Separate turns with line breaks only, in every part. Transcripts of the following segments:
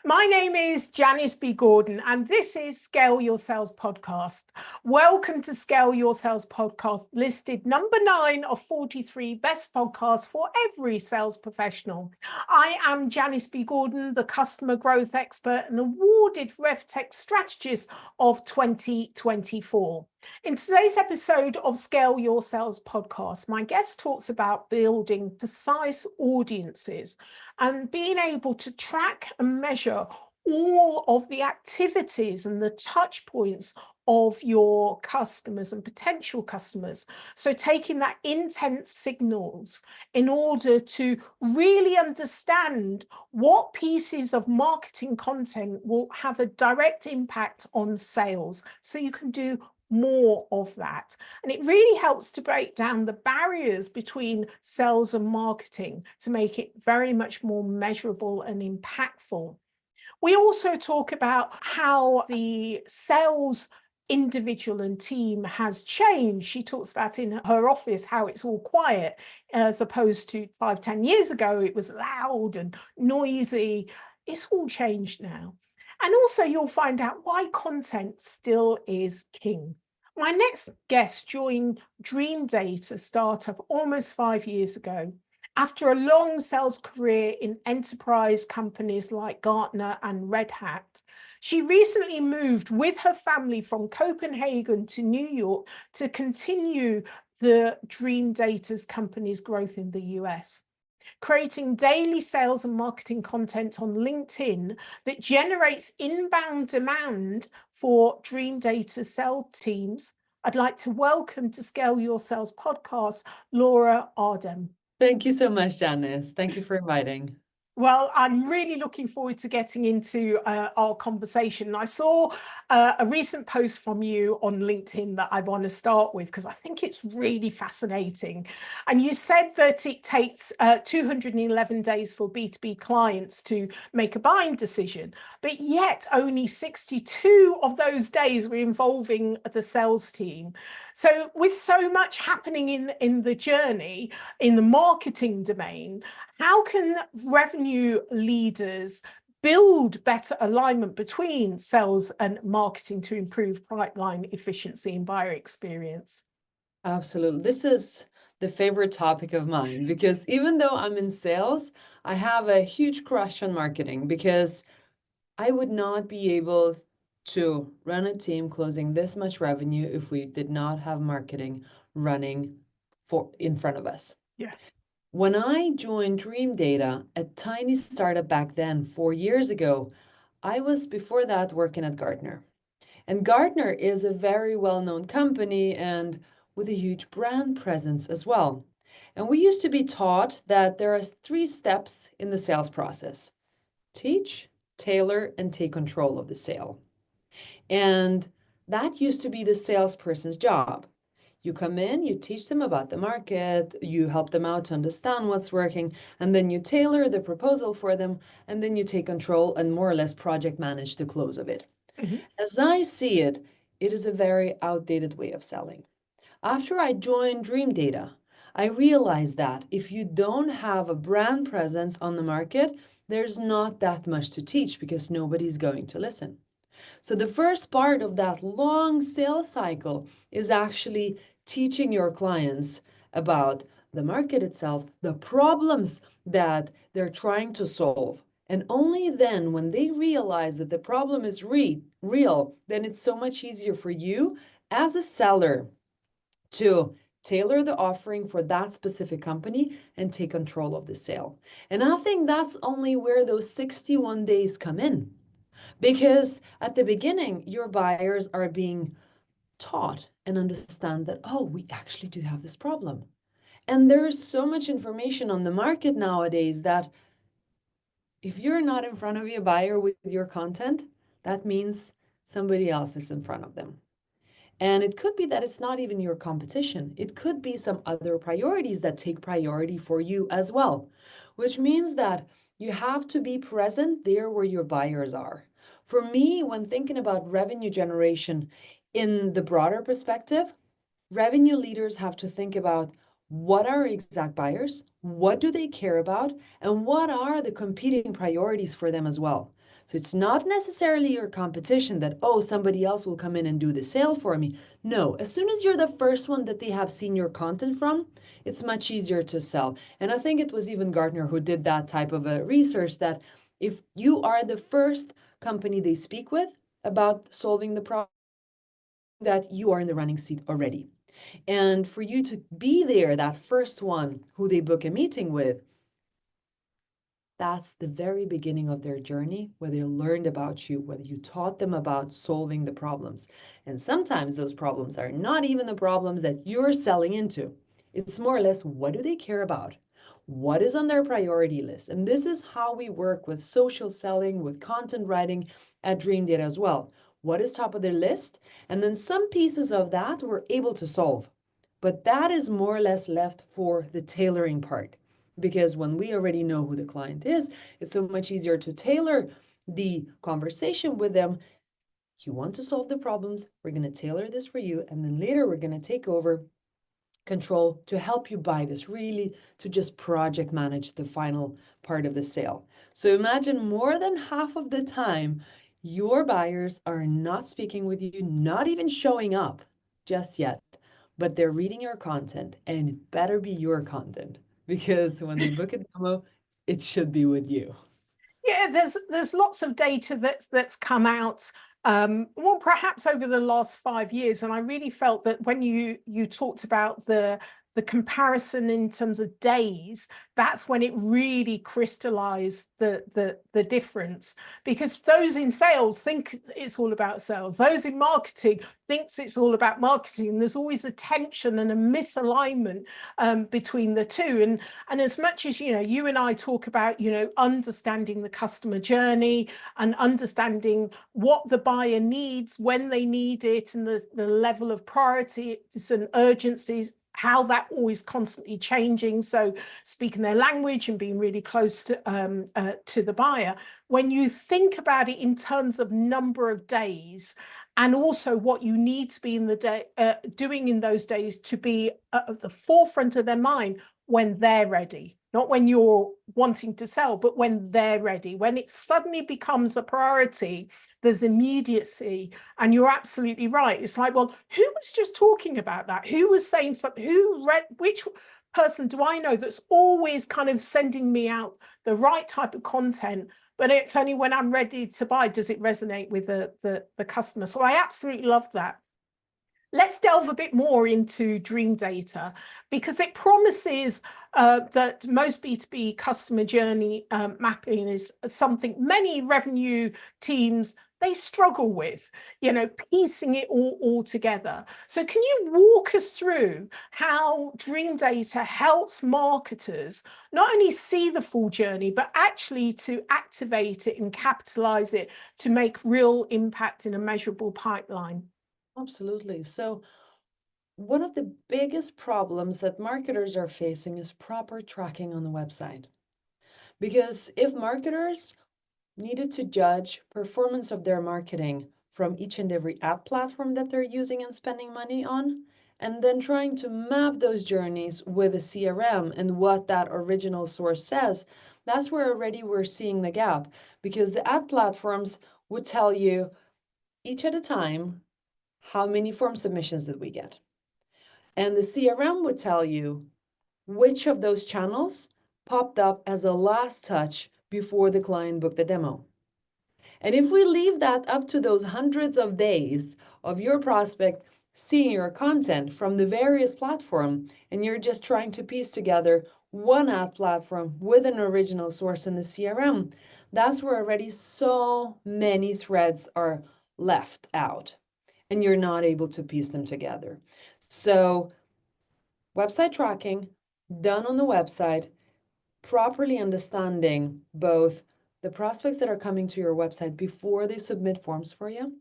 My name is Janice B. Gordon, and this is Scale Your Sales Podcast. Welcome to Scale Your Sales Podcast, listed number 9 of 43 best podcasts for every sales professional. I am Janice B. Gordon, the customer growth expert and awarded RevTech strategist of 2024. In today's episode of Scale Your Sales Podcast, my guest talks about building precise audiences and being able to track and measure all of the activities and the touch points of your customers and potential customers. So taking that intent signals in order to really understand what pieces of marketing content will have a direct impact on sales, so you can do more of that. And it really helps to break down the barriers between sales and marketing to make it very much more measurable and impactful. We also talk about how the sales individual and team has changed. She talks about in her office how it's all quiet, as opposed to 5-10 years ago, it was loud and noisy. It's all changed now. And also you'll find out why content still is king. My next guest joined Dreamdata startup almost 5 years ago. After a long sales career in enterprise companies like Gartner and Red Hat, she recently moved with her family from Copenhagen to New York to continue the Dreamdata's company's growth in the US. Creating daily sales and marketing content on LinkedIn that generates inbound demand for Dreamdata sales teams. I'd like to welcome to Scale Your Sales Podcast, Laura Erdem.
Thank you so much, Janice. Thank you for inviting.
Well, I'm really looking forward to getting into our conversation. I saw a recent post from you on LinkedIn that I want to start with because I think it's really fascinating. And you said that it takes 211 days for B2B clients to make a buying decision, but yet only 62 of those days were involving the sales team. So with so much happening in the journey, in the marketing domain, how can revenue leaders build better alignment between sales and marketing to improve pipeline efficiency and buyer experience?
Absolutely. This is the favorite topic of mine because even though I'm in sales, I have a huge crush on marketing because I would not be able to run a team closing this much revenue if we did not have marketing running in front of us.
Yeah.
When I joined Dreamdata, a tiny startup back then, 4 years ago, I was before that working at Gartner. And Gartner is a very well-known company and with a huge brand presence as well. And we used to be taught that there are 3 steps in the sales process: teach, tailor, and take control of the sale. And that used to be the salesperson's job. You come in, you teach them about the market, you help them out to understand what's working, and then you tailor the proposal for them, and then you take control and more or less project manage the close of it.
Mm-hmm.
As I see it, it is a very outdated way of selling. After I joined Dreamdata, I realized that if you don't have a brand presence on the market, there's not that much to teach because nobody's going to listen. So the first part of that long sales cycle is actually teaching your clients about the market itself, the problems that they're trying to solve. And only then, when they realize that the problem is real, then it's so much easier for you as a seller to tailor the offering for that specific company and take control of the sale. And I think that's only where those 61 days come in. Because at the beginning, your buyers are being taught and understand that, oh, we actually do have this problem. And there's so much information on the market nowadays that if you're not in front of your buyer with your content, that means somebody else is in front of them. And it could be that it's not even your competition. It could be some other priorities that take priority for you as well, which means that you have to be present there where your buyers are. For me, when thinking about revenue generation in the broader perspective, revenue leaders have to think about what are exact buyers, what do they care about, and what are the competing priorities for them as well. So it's not necessarily your competition that, oh, somebody else will come in and do the sale for me. No, as soon as you're the first one that they have seen your content from, it's much easier to sell. And I think it was even Gartner who did that type of a research, that if you are the first company they speak with about solving the problem, that you are in the running seat already. And for you to be there, that first one who they book a meeting with, that's the very beginning of their journey, where they learned about you, whether you taught them about solving the problems. And sometimes those problems are not even the problems that you're selling into. It's more or less, what do they care about? What is on their priority list? And this is how we work with social selling, with content writing at Dreamdata as well. What is top of their list? And then some pieces of that we're able to solve. But that is more or less left for the tailoring part. Because when we already know who the client is, it's so much easier to tailor the conversation with them. You want to solve the problems, we're going to tailor this for you. And then later we're going to take over control to help you buy this, really to just project manage the final part of the sale. So imagine more than half of the time, your buyers are not speaking with you, not even showing up just yet, but they're reading your content, and it better be your content, because when they book a demo, it should be with you.
Yeah, there's lots of data that's come out, well, perhaps over the last 5 years, and I really felt that when you talked about the comparison in terms of days, that's when it really crystallized the difference. Because those in sales think it's all about sales, those in marketing thinks it's all about marketing, and there's always a tension and a misalignment between the two. And as much as you and I talk about understanding the customer journey and understanding what the buyer needs when they need it, and the level of priorities and urgencies, how that always constantly changing, so speaking their language and being really close to the buyer, when you think about it in terms of number of days, and also what you need to be in the day doing in those days to be at the forefront of their mind when they're ready, not when you're wanting to sell, but when they're ready, when it suddenly becomes a priority, there's immediacy. And you're absolutely right. It's like, well, who was just talking about that? Who was saying something? Who read? Which person do I know that's always kind of sending me out the right type of content? But it's only when I'm ready to buy does it resonate with the customer. So I absolutely love that. Let's delve a bit more into Dreamdata, because it promises that most B2B customer journey mapping is something many revenue teams, they struggle with, piecing it all together. So can you walk us through how Dreamdata helps marketers not only see the full journey, but actually to activate it and capitalize it to make real impact in a measurable pipeline?
Absolutely. So one of the biggest problems that marketers are facing is proper tracking on the website. Because if marketers needed to judge performance of their marketing from each and every ad platform that they're using and spending money on, and then trying to map those journeys with a CRM and what that original source says, that's where already we're seeing the gap. Because the ad platforms would tell you each at a time, how many form submissions did we get? And the CRM would tell you which of those channels popped up as a last touch before the client booked the demo. And if we leave that up to those hundreds of days of your prospect seeing your content from the various platforms, and you're just trying to piece together one ad platform with an original source in the CRM, that's where already so many threads are left out, and you're not able to piece them together. So website tracking done on the website, properly understanding both the prospects that are coming to your website before they submit forms for you.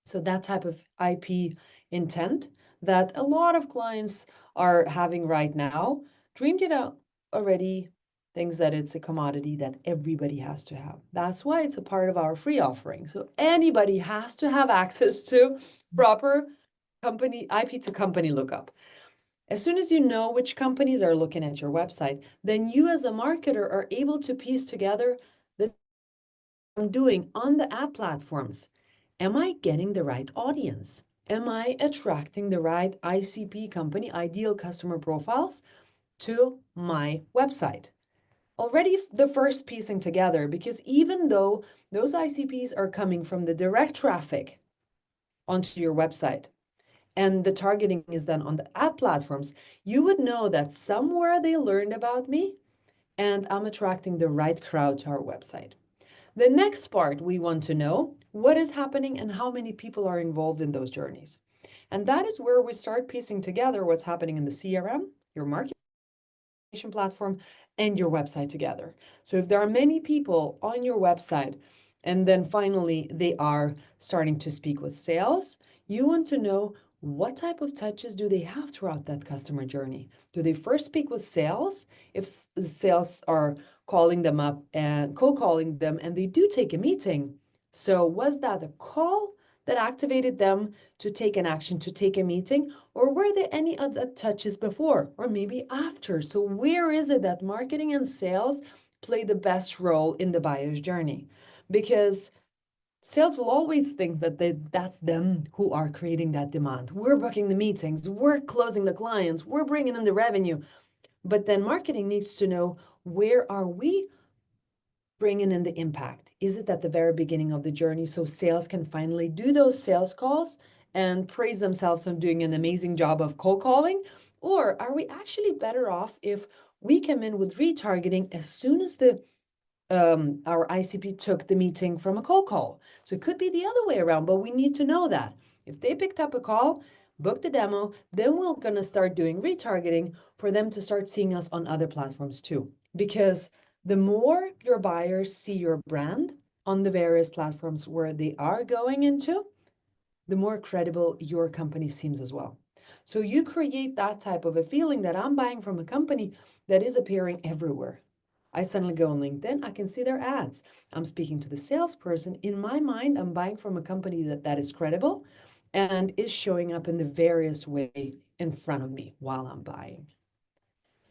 So that type of IP intent that a lot of clients are having right now, Dreamdata already thinks that it's a commodity that everybody has to have. That's why it's a part of our free offering. So anybody has to have access to proper company IP to company lookup. As soon as you know which companies are looking at your website, then you as a marketer are able to piece together the I'm doing on the ad platforms, am I getting the right audience? Am I attracting the right ICP company, ideal customer profiles, to my website? Already the first piecing together, because even though those ICPs are coming from the direct traffic onto your website, and the targeting is done on the ad platforms, you would know that somewhere they learned about me and I'm attracting the right crowd to our website. The next part, we want to know what is happening and how many people are involved in those journeys. And that is where we start piecing together what's happening in the CRM, your marketing platform, and your website together. So if there are many people on your website, and then finally they are starting to speak with sales, you want to know what type of touches do they have throughout that customer journey. Do they first speak with sales? If sales are calling them up and cold calling them, and they do take a meeting, so was that a call that activated them to take an action, to take a meeting, or were there any other touches before or maybe after? So where is it that marketing and sales play the best role in the buyer's journey? Because sales will always think that that's them who are creating that demand. We're booking the meetings, we're closing the clients, we're bringing in the revenue. But then marketing needs to know, where are we bringing in the impact? Is it at the very beginning of the journey so sales can finally do those sales calls and praise themselves on doing an amazing job of cold calling? Or are we actually better off if we come in with retargeting as soon as our ICP took the meeting from a cold call? So it could be the other way around, but we need to know that. If they picked up a call, booked the demo, then we're going to start doing retargeting for them to start seeing us on other platforms too. Because the more your buyers see your brand on the various platforms where they are going into, the more credible your company seems as well. So you create that type of a feeling that I'm buying from a company that is appearing everywhere. I suddenly go on LinkedIn, I can see their ads. I'm speaking to the salesperson. In my mind, I'm buying from a company that is credible and is showing up in the various way in front of me while I'm buying.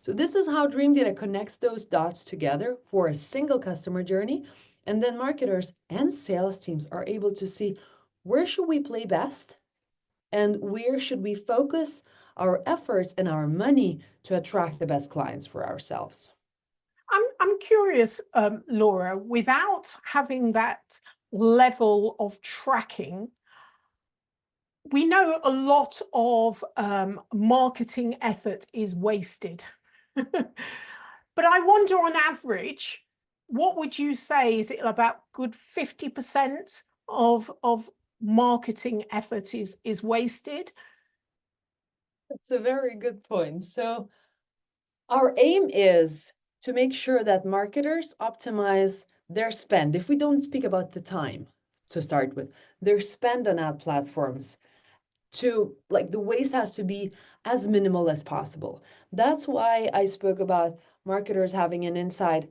So this is how Dreamdata connects those dots together for a single customer journey. And then marketers and sales teams are able to see, where should we play best and where should we focus our efforts and our money to attract the best clients for ourselves.
I'm curious, Laura, without having that level of tracking, we know a lot of marketing effort is wasted. But I wonder, on average, what would you say? Is it about good 50% of marketing effort is wasted?
That's a very good point. So our aim is to make sure that marketers optimize their spend. If we don't speak about the time to start with, their spend on ad platforms, to like the waste has to be as minimal as possible. That's why I spoke about marketers having an insight.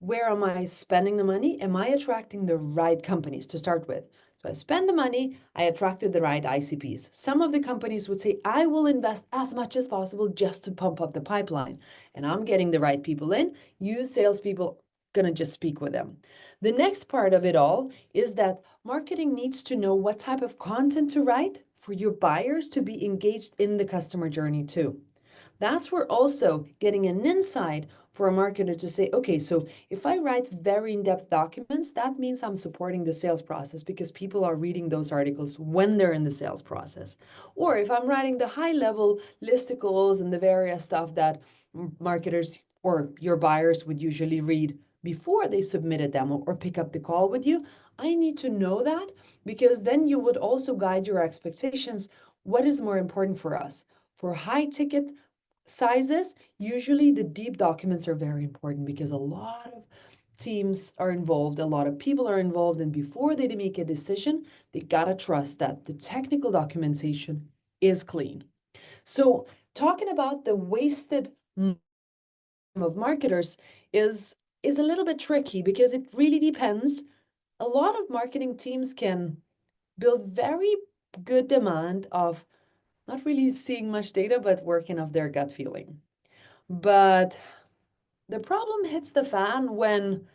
Where am I spending the money? Am I attracting the right companies to start with? So I spend the money, I attracted the right ICPs. Some of the companies would say, I will invest as much as possible just to pump up the pipeline. And I'm getting the right people in. You salespeople gonna just speak with them. The next part of it all is that marketing needs to know what type of content to write for your buyers to be engaged in the customer journey too. That's where also getting an insight for a marketer to say, okay, so if I write very in-depth documents, that means I'm supporting the sales process because people are reading those articles when they're in the sales process. Or if I'm writing the high-level listicles and the various stuff that marketers or your buyers would usually read before they submit a demo or pick up the call with you, I need to know that, because then you would also guide your expectations. What is more important for us? For high ticket sizes, usually the deep documents are very important because a lot of teams are involved, a lot of people are involved, and before they make a decision, they gotta trust that the technical documentation is clean. So talking about the wasted of marketers is a little bit tricky because it really depends. A lot of marketing teams can build very good demand of not really seeing much data, but working off their gut feeling. But the problem hits the fan when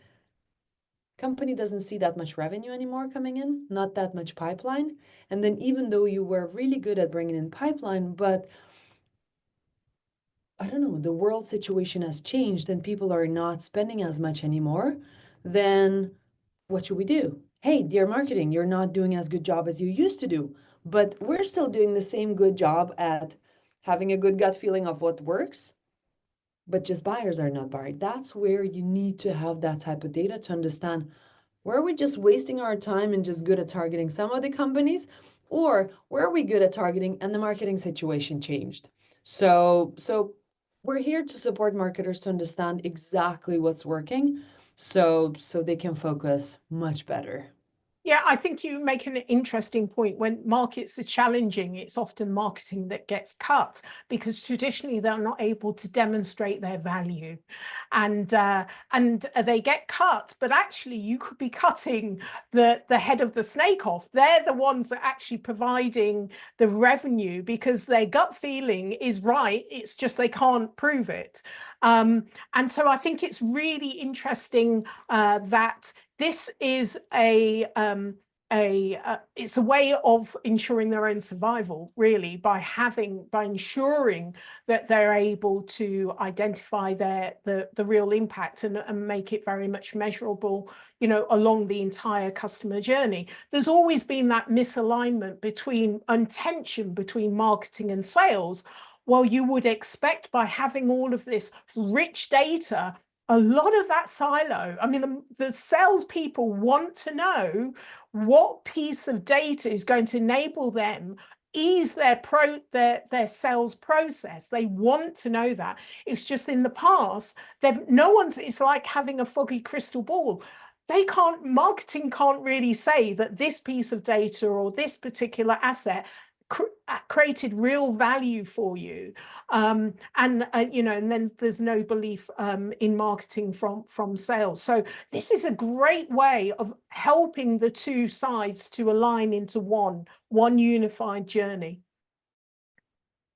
company doesn't see that much revenue anymore coming in, not that much pipeline. And then even though you were really good at bringing in pipeline, but I don't know, the world situation has changed and people are not spending as much anymore, then what should we do? Hey, dear marketing, you're not doing as good job as you used to do, but we're still doing the same good job at having a good gut feeling of what works, but just buyers are not buying. That's where you need to have that type of data to understand where are we just wasting our time and just good at targeting some of the companies, or where are we good at targeting and the marketing situation changed. So we're here to support marketers to understand exactly what's working so they can focus much better.
Yeah, I think you make an interesting point. When markets are challenging, it's often marketing that gets cut because traditionally they're not able to demonstrate their value, and they get cut. But actually, you could be cutting the head of the snake off. They're the ones that are actually providing the revenue because their gut feeling is right. It's just they can't prove it. And so I think it's really interesting that this is it's a way of ensuring their own survival, really, by ensuring that they're able to identify the real impact and make it very much measurable, you know, along the entire customer journey. There's always been that misalignment between and tension between marketing and sales. Well, you would expect by having all of this rich data, a lot of that silo. I mean, the salespeople want to know what piece of data is going to enable them ease their sales process. They want to know that. It's just in the past, it's like having a foggy crystal ball. Marketing can't really say that this piece of data or this particular asset created real value for you, and then there's no belief in marketing from sales. So this is a great way of helping the two sides to align into one unified journey.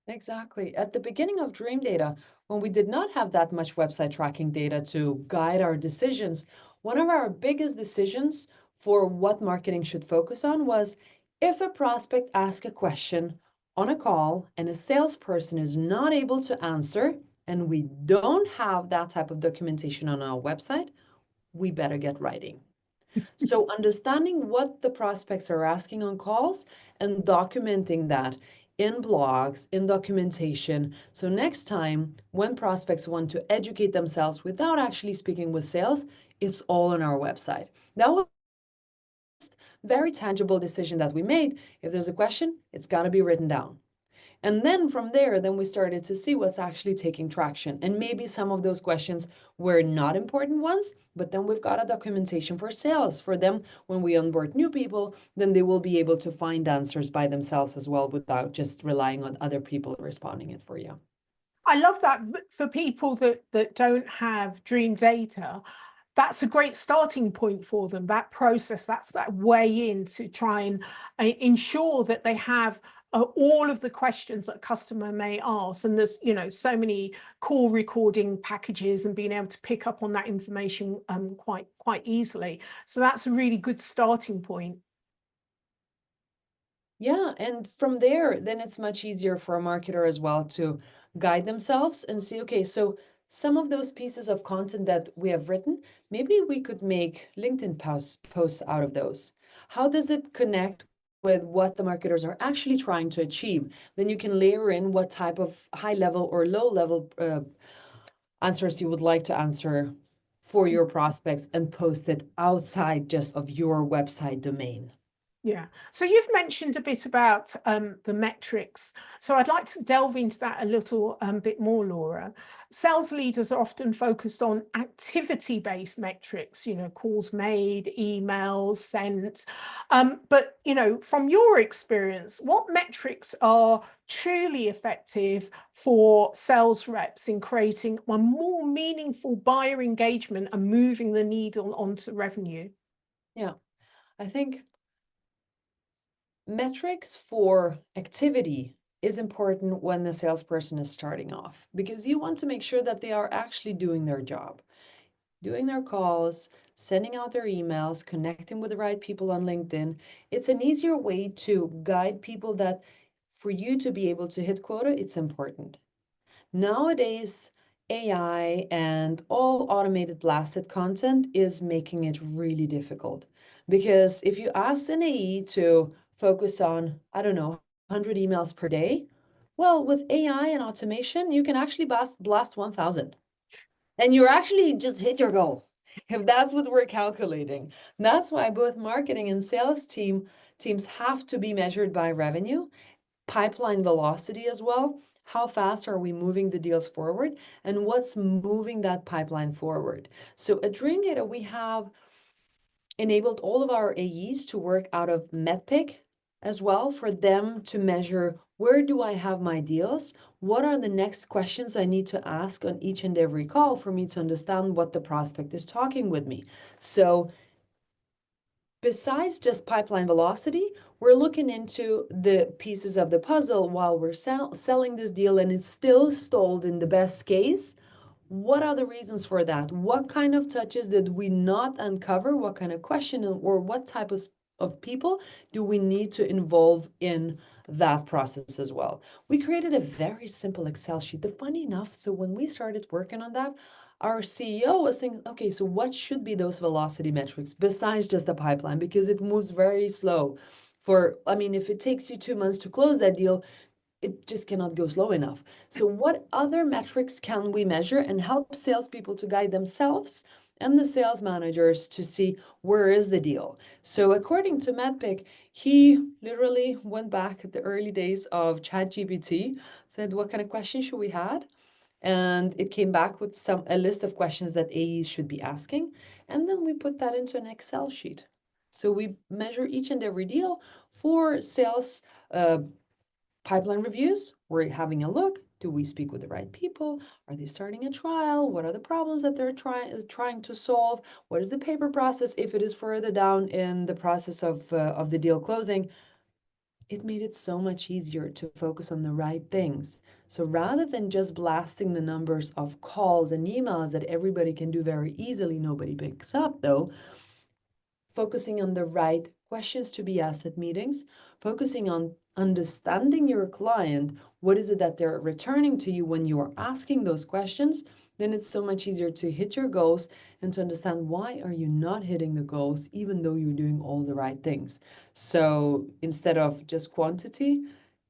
Exactly. At the beginning of Dreamdata, when we did not have that much website tracking data to guide our decisions, one of our biggest decisions for what marketing should focus on was if a prospect asks a question on a call and a salesperson is not able to answer, and we don't have that type of documentation on our website, we better get writing. So understanding what the prospects are asking on calls and documenting that in blogs, in documentation. So next time when prospects want to educate themselves without actually speaking with sales, it's all on our website. That was a very tangible decision that we made. If there's a question, it's got to be written down. And then from there, then we started to see what's actually taking traction. And maybe some of those questions were not important ones, but then we've got a documentation for sales. For them, when we onboard new people, then they will be able to find answers by themselves as well without just relying on other people responding it for you.
I love that. For people that don't have Dreamdata, that's a great starting point for them. That process, that's that way in to try and ensure that they have all of the questions that a customer may ask. And there's, you know, so many call recording packages and being able to pick up on that information quite easily. So that's a really good starting point.
Yeah, and from there, then it's much easier for a marketer as well to guide themselves and see, okay, so some of those pieces of content that we have written, maybe we could make LinkedIn posts out of those. How does it connect with what the marketers are actually trying to achieve? Then you can layer in what type of high level or low level answers you would like to answer for your prospects and post it outside just of your website domain.
Yeah. So you've mentioned a bit about the metrics. So I'd like to delve into that a little bit more, Laura. Sales leaders are often focused on activity-based metrics, you know, calls made, emails sent. But, you know, from your experience, what metrics are truly effective for sales reps in creating a more meaningful buyer engagement and moving the needle onto revenue?
Yeah, I think metrics for activity is important when the salesperson is starting off because you want to make sure that they are actually doing their job. doing their calls, sending out their emails, connecting with the right people on LinkedIn. It's an easier way to guide people that for you to be able to hit quota, it's important. Nowadays, AI and all automated blasted content is making it really difficult. Because if you ask an AE to focus on, I don't know, 100 emails per day, well, with AI and automation, you can actually blast 1,000. And you're actually just hit your goal. If that's what we're calculating. That's why both marketing and sales teams have to be measured by revenue, pipeline velocity as well. How fast are we moving the deals forward? And what's moving that pipeline forward? So at Dreamdata, we have enabled all of our AEs to work out of MedPick as well, for them to measure, where do I have my deals? What are the next questions I need to ask on each and every call for me to understand what the prospect is talking with me? So besides just pipeline velocity, we're looking into the pieces of the puzzle while we're selling this deal and it's still stalled in the best case. What are the reasons for that? What kind of touches did we not uncover? What kind of question or what type of people do we need to involve in that process as well? We created a very simple Excel sheet. The funny enough, so when we started working on that, our CEO was thinking, okay, so what should be those velocity metrics besides just the pipeline? Because it moves very slow. I mean, if it takes you 2 months to close that deal, it just cannot go slow enough. So what other metrics can we measure and help salespeople to guide themselves and the sales managers to see where is the deal? So according to MedPick, he literally went back at the early days of ChatGPT, said, what kind of questions should we had? And it came back with a list of questions that AEs should be asking. And then we put that into an Excel sheet. So we measure each and every deal for sales pipeline reviews. We're having a look. Do we speak with the right people? Are they starting a trial? What are the problems that they're trying to solve? What is the paper process if it is further down in the process of the deal closing? It made it so much easier to focus on the right things. So rather than just blasting the numbers of calls and emails that everybody can do very easily, nobody picks up though, focusing on the right questions to be asked at meetings, focusing on understanding your client, what is it that they're returning to you when you are asking those questions, then it's so much easier to hit your goals and to understand why are you not hitting the goals even though you're doing all the right things. So instead of just quantity,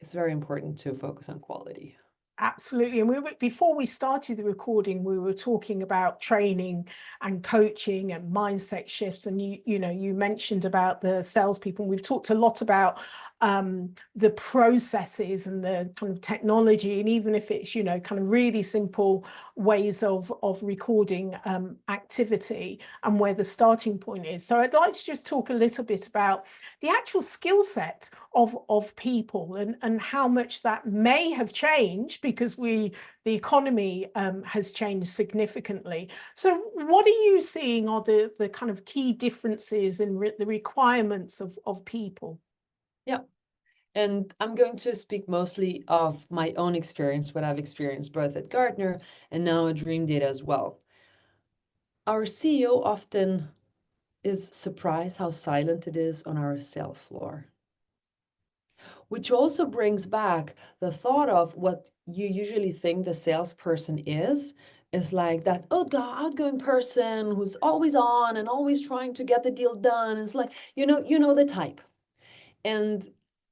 it's very important to focus on quality.
Absolutely. And before we started the recording, we were talking about training and coaching and mindset shifts. And you mentioned about the salespeople. We've talked a lot about the processes and the kind of technology, and even if it's kind of really simple ways of recording activity and where the starting point is. So I'd like to just talk a little bit about the actual skill set of people and how much that may have changed because the economy has changed significantly. So what are you seeing are the kind of key differences in the requirements of people?
Yeah. And I'm going to speak mostly of my own experience, what I've experienced both at Gartner and now at Dreamdata as well. Our CEO often is surprised how silent it is on our sales floor, which also brings back the thought of what you usually think the salesperson is like that outgoing person who's always on and always trying to get the deal done. It's like, you know the type. And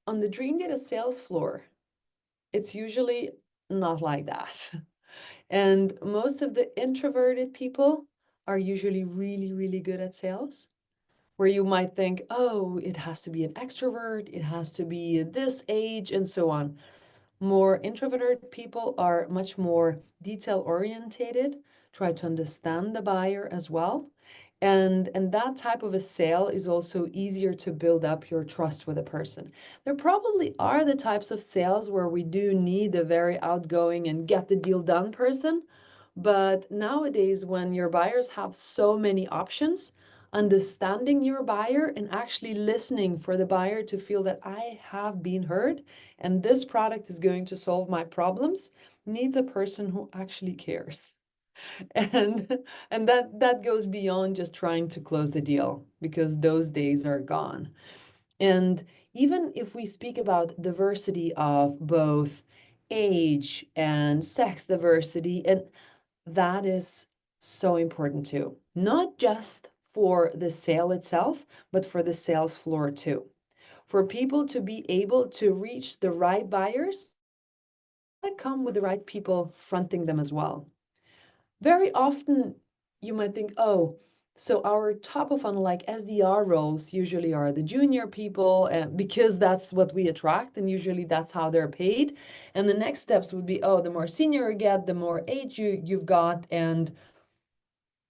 on the Dreamdata sales floor, it's usually not like that. And most of the introverted people are usually really, really good at sales, where you might think, oh, it has to be an extrovert, it has to be this age, and so on. More introverted people are much more detail orientated, try to understand the buyer as well. And that type of a sale is also easier to build up your trust with a person. There probably are the types of sales where we do need a very outgoing and get the deal done person. But nowadays, when your buyers have so many options, understanding your buyer and actually listening for the buyer to feel that I have been heard and this product is going to solve my problems needs a person who actually cares. And that goes beyond just trying to close the deal, because those days are gone. And even if we speak about diversity of both age and sex diversity, and that is so important too, not just for the sale itself, but for the sales floor too. For people to be able to reach the right buyers, they come with the right people fronting them as well. Very often you might think, oh, so our top of funnel, like SDR roles, usually are the junior people, because that's what we attract, and usually that's how they're paid. And the next steps would be, oh, the more senior you get, the more age you've got. And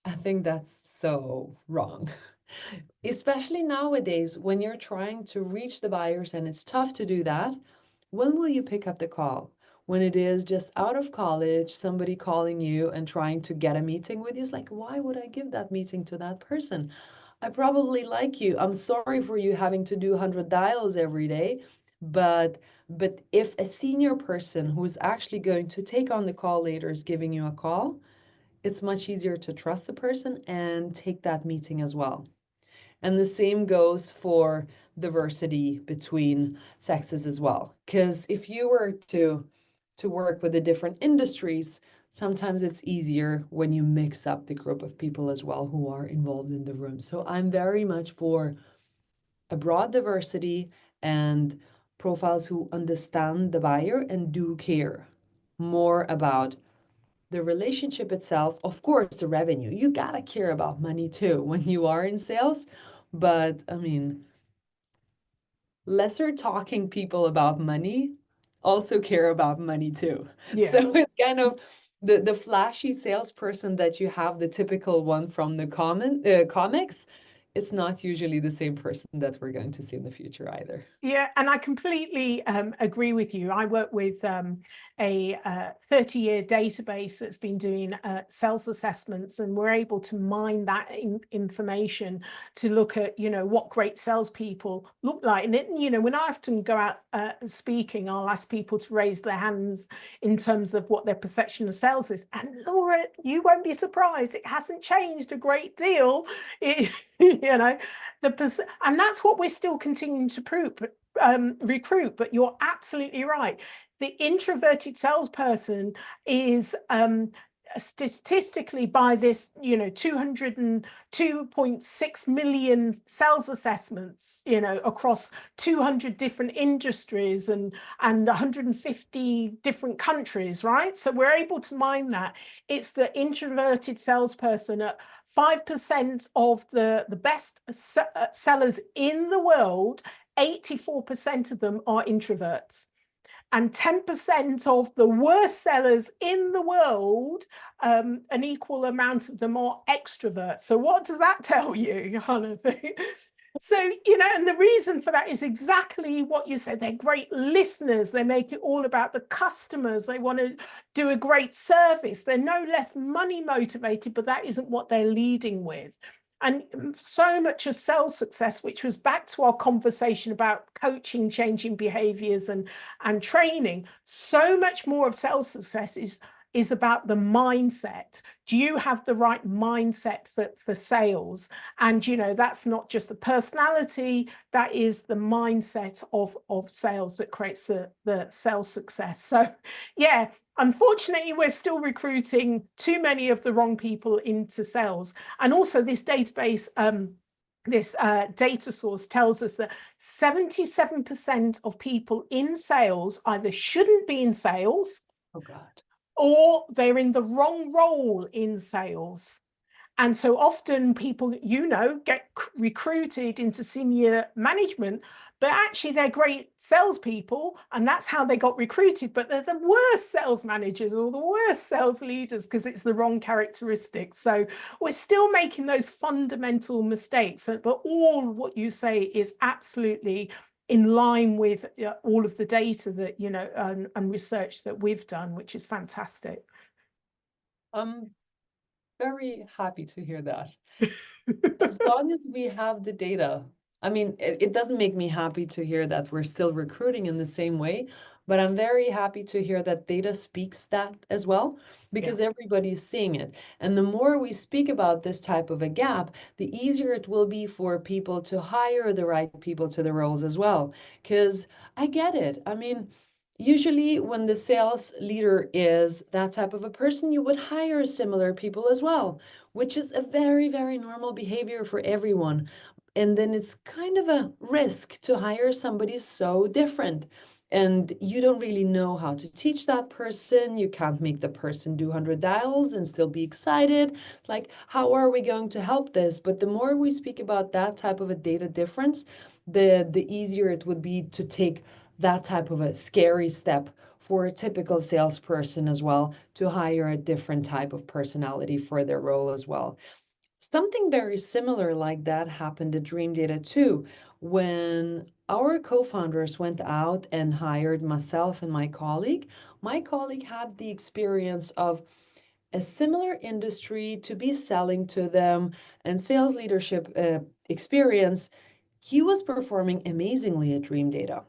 I think that's so wrong. Especially nowadays when you're trying to reach the buyers and it's tough to do that. When will you pick up the call? When it is just out of college, somebody calling you and trying to get a meeting with you, it's like, why would I give that meeting to that person? I probably like you. I'm sorry for you having to do 100 dials every day, but if a senior person who's actually going to take on the call later is giving you a call, it's much easier to trust the person and take that meeting as well. And the same goes for diversity between sexes as well. Because if you were to work with the different industries, sometimes it's easier when you mix up the group of people as well who are involved in the room. So I'm very much for a broad diversity and profiles who understand the buyer and do care more about the relationship itself. Of course, the revenue. You gotta care about money too when you are in sales. But I mean, lesser talking people about money also care about money too.
Yeah.
So it's kind of the flashy salesperson that you have, the typical one from the comics. It's not usually the same person that we're going to see in the future either.
Yeah, and I completely agree with you. I work with a 30-year database that's been doing sales assessments, and we're able to mine that information to look at, what great salespeople look like. And when I often go out speaking, I'll ask people to raise their hands in terms of what their perception of sales is. And Laura, you won't be surprised, it hasn't changed a great deal. And that's what we're still continuing to recruit. But you're absolutely right. The introverted salesperson is statistically, by this 202.6 million sales assessments across 200 different industries and 150 different countries, right? So we're able to mine that. It's the introverted salesperson at 5% of the best sellers in the world. 84% of them are introverts, and 10% of the worst sellers in the world, an equal amount of them are extroverts. So what does that tell you, Jonathan? So, and the reason for that is exactly what you said. They're great listeners. They make it all about the customers. They want to do a great service. They're no less money motivated, but that isn't what they're leading with. And so much of sales success, which was back to our conversation about coaching, changing behaviors and training, so much more of sales success is about the mindset. Do you have the right mindset for sales? And that's not just the personality, that is the mindset of sales that creates the sales success. So yeah, unfortunately, we're still recruiting too many of the wrong people into sales. And also this database, this data source tells us that 77% of people in sales either shouldn't be in sales,
Oh God.
or they're in the wrong role in sales. And so often people, get recruited into senior management, but actually they're great salespeople, and that's how they got recruited. But they're the worst sales managers or the worst sales leaders because it's the wrong characteristics. So we're still making those fundamental mistakes. But all what you say is absolutely in line with all of the data that, and research that we've done, which is fantastic.
I'm very happy to hear that. As long as we have the data. I mean, it doesn't make me happy to hear that we're still recruiting in the same way, But I'm very happy to hear that data speaks that as well, because
Yeah.
everybody's seeing it. And the more we speak about this type of a gap, the easier it will be for people to hire the right people to the roles as well. Because I get it. I mean, usually when the sales leader is that type of a person, you would hire similar people as well, which is a very, very normal behavior for everyone. And then it's kind of a risk to hire somebody so different. And you don't really know how to teach that person. You can't make the person do 100 dials and still be excited. It's like, how are we going to help this? But the more we speak about that type of a data difference, the easier it would be to take that type of a scary step for a typical salesperson as well, to hire a different type of personality for their role as well. Something very similar like that happened at Dreamdata too, when our co-founders went out and hired myself and my colleague. My colleague had the experience of a similar industry to be selling to them and sales leadership experience. He was performing amazingly at Dreamdata.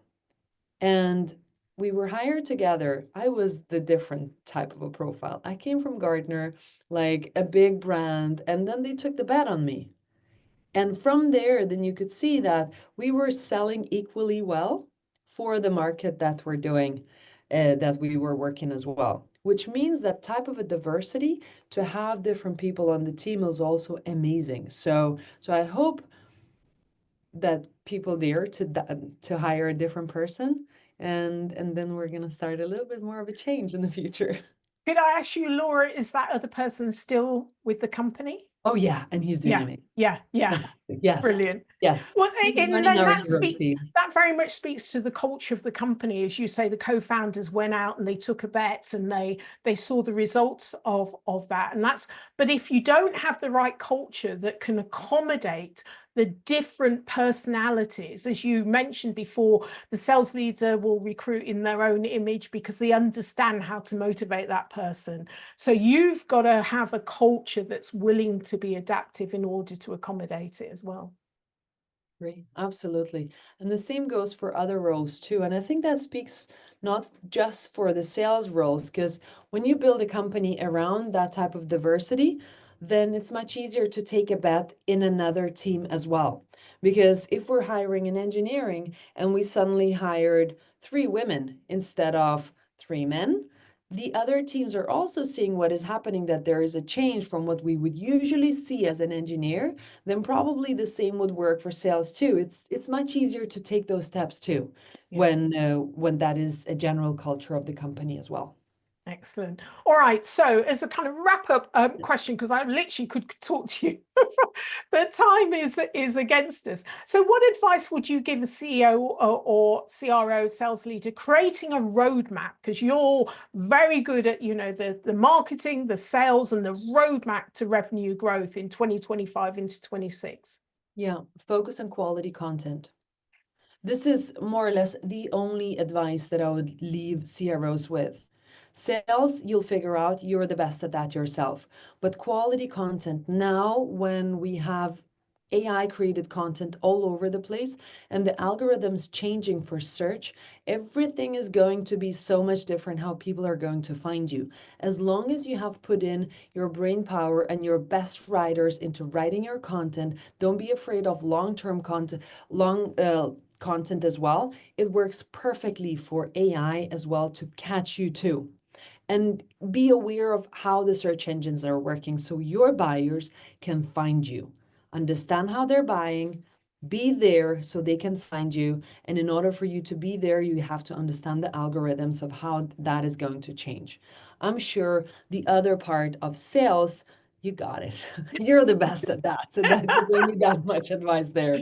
And we were hired together. I was the different type of a profile. I came from Gartner, like a big brand, and then they took the bet on me. And from there, then you could see that we were selling equally well for the market that we're doing, that we were working as well. Which means that type of a diversity to have different people on the team is also amazing. So I hope that people dare to hire a different person, and then we're gonna start a little bit more of a change in the future.
Could I ask you, Laura, is that other person still with the company?
Oh yeah, and he's doing
Yeah,
amazing.
yeah.
Fantastic. Yes,
Brilliant.
yes.
Well,
He's
and
running
then
our growth team.
that very much speaks to the culture of the company. As you say, the co-founders went out and they took a bet and they saw the results of that. And that's, but if you don't have the right culture that can accommodate the different personalities, as you mentioned before, the sales leader will recruit in their own image because they understand how to motivate that person. So you've got to have a culture that's willing to be adaptive in order to accommodate it as well.
Great, absolutely. And the same goes for other roles too. And I think that speaks not just for the sales roles, because when you build a company around that type of diversity, then it's much easier to take a bet in another team as well. Because if we're hiring in engineering and we suddenly hired 3 women instead of 3 men, the other teams are also seeing what is happening, that there is a change from what we would usually see as an engineer. Then probably the same would work for sales too. It's much easier to take those steps too,
Yeah.
when that is a general culture of the company as well.
Excellent. All right. So as a kind of wrap up question, because I literally could talk to you, but time is against us. So what advice would you give a CEO or CRO sales leader creating a roadmap? Because you're very good at, the marketing, the sales, and the roadmap to revenue growth in 2025 into 26.
Yeah, focus on quality content. This is more or less the only advice that I would leave CROs with. Sales, you'll figure out, you're the best at that yourself. But quality content, now when we have AI created content all over the place and the algorithms changing for search, everything is going to be so much different how people are going to find you. As long as you have put in your brain power and your best writers into writing your content, don't be afraid of long-term content, content as well. It works perfectly for AI as well to catch you too. And be aware of how the search engines are working so your buyers can find you. Understand how they're buying, be there so they can find you. And in order for you to be there, you have to understand the algorithms of how that is going to change. I'm sure the other part of sales, you got it. You're the best at that. So that you don't need that much advice there.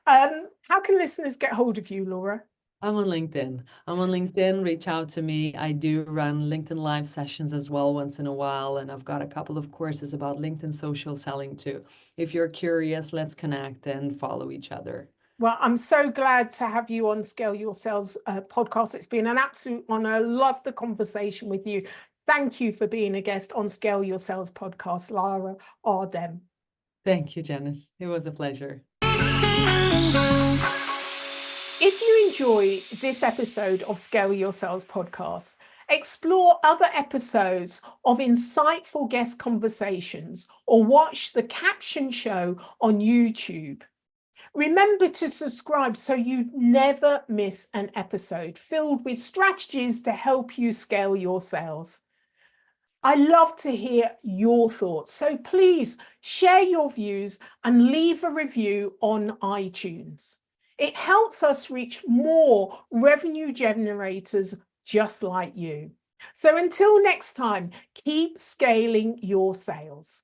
How can listeners get hold of you, Laura?
I'm on LinkedIn. Reach out to me. I do run LinkedIn live sessions as well once in a while. And I've got a couple of courses about LinkedIn social selling too. If you're curious, let's connect and follow each other.
Well, I'm so glad to have you on Scale Your Sales podcast. It's been an absolute honor. I love the conversation with you. Thank you for being a guest on Scale Your Sales podcast, Laura Erdem.
Thank you, Janice. It was a pleasure.
If you enjoy this episode of Scale Your Sales podcast, explore other episodes of insightful guest conversations or watch the caption show on YouTube. Remember to subscribe so you never miss an episode filled with strategies to help you scale your sales. I love to hear your thoughts, so please share your views and leave a review on iTunes. It helps us reach more revenue generators just like you. So until next time, keep scaling your sales.